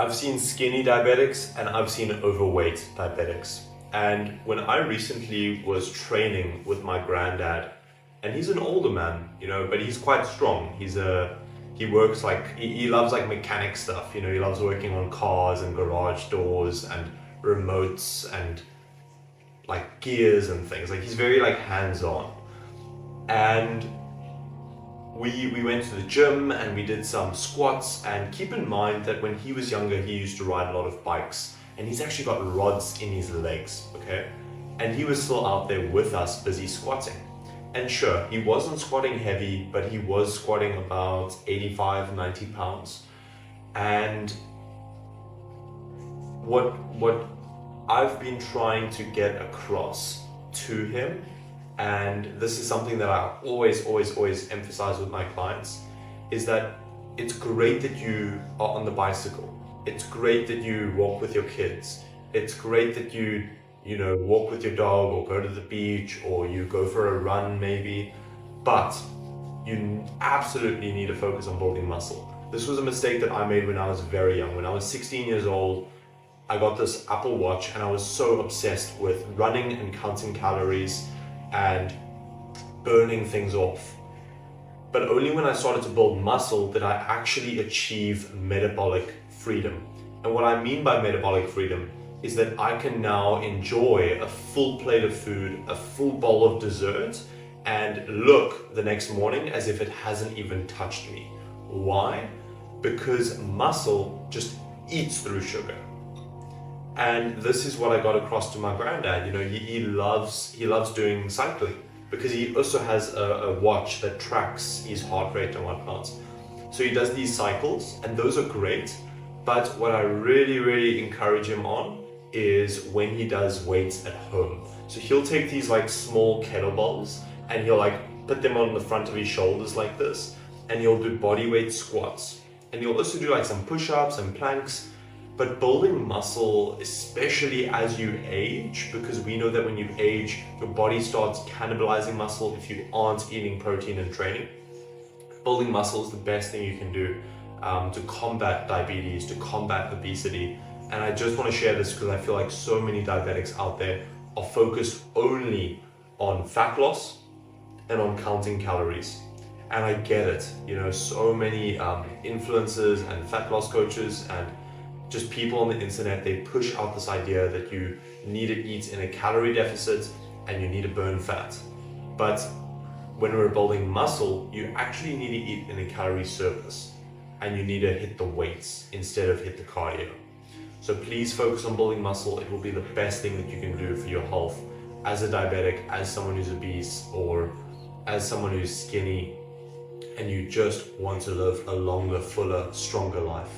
I've seen skinny diabetics and I've seen overweight diabetics. And when I recently was training with my granddad, and he's an older man, but he's quite strong. He works like, he loves like mechanic stuff, he loves working on cars and garage doors and remotes and like gears and things. Like he's very like hands-on. And we went to the gym and we did some squats, and keep in mind that when he was younger he used to ride a lot of bikes, and he's actually got rods in his legs, okay? And he was still out there with us busy squatting. And sure, he wasn't squatting heavy, but he was squatting about 85, 90 pounds. And what I've been trying to get across to him, and this is something that I always emphasize with my clients, is that it's great that you are on the bicycle. It's great that you walk with your kids. It's great that you walk with your dog or go to the beach or you go for a run maybe, but you absolutely need to focus on building muscle. This was a mistake that I made when I was very young. When I was 16 years old, I got this Apple Watch and I was so obsessed with running and counting calories and burning things off. But only when I started to build muscle did I actually achieve metabolic freedom. And what I mean by metabolic freedom is that I can now enjoy a full plate of food, a full bowl of dessert, and look the next morning as if it hasn't even touched me. Why? Because muscle just eats through sugar. And this is what I got across to my granddad. He loves doing cycling because he also has a watch that tracks his heart rate and whatnot. So he does these cycles, and those are great. But what I really encourage him on is when he does weights at home. So he'll take these like small kettlebells and he'll like put them on the front of his shoulders like this, and he'll do body weight squats. And he'll also do like some push-ups and planks. But building muscle, especially as you age, because we know that when you age, your body starts cannibalizing muscle if you aren't eating protein and training. Building muscle is the best thing you can do to combat diabetes, to combat obesity. And I just want to share this because I feel like so many diabetics out there are focused only on fat loss and on counting calories. And I get it, so many influencers and fat loss coaches and just people on the internet, they push out this idea that you need to eat in a calorie deficit and you need to burn fat. But when we're building muscle, you actually need to eat in a calorie surplus, and you need to hit the weights instead of hit the cardio. So please focus on building muscle. It will be the best thing that you can do for your health as a diabetic, as someone who's obese, or as someone who's skinny, and you just want to live a longer, fuller, stronger life.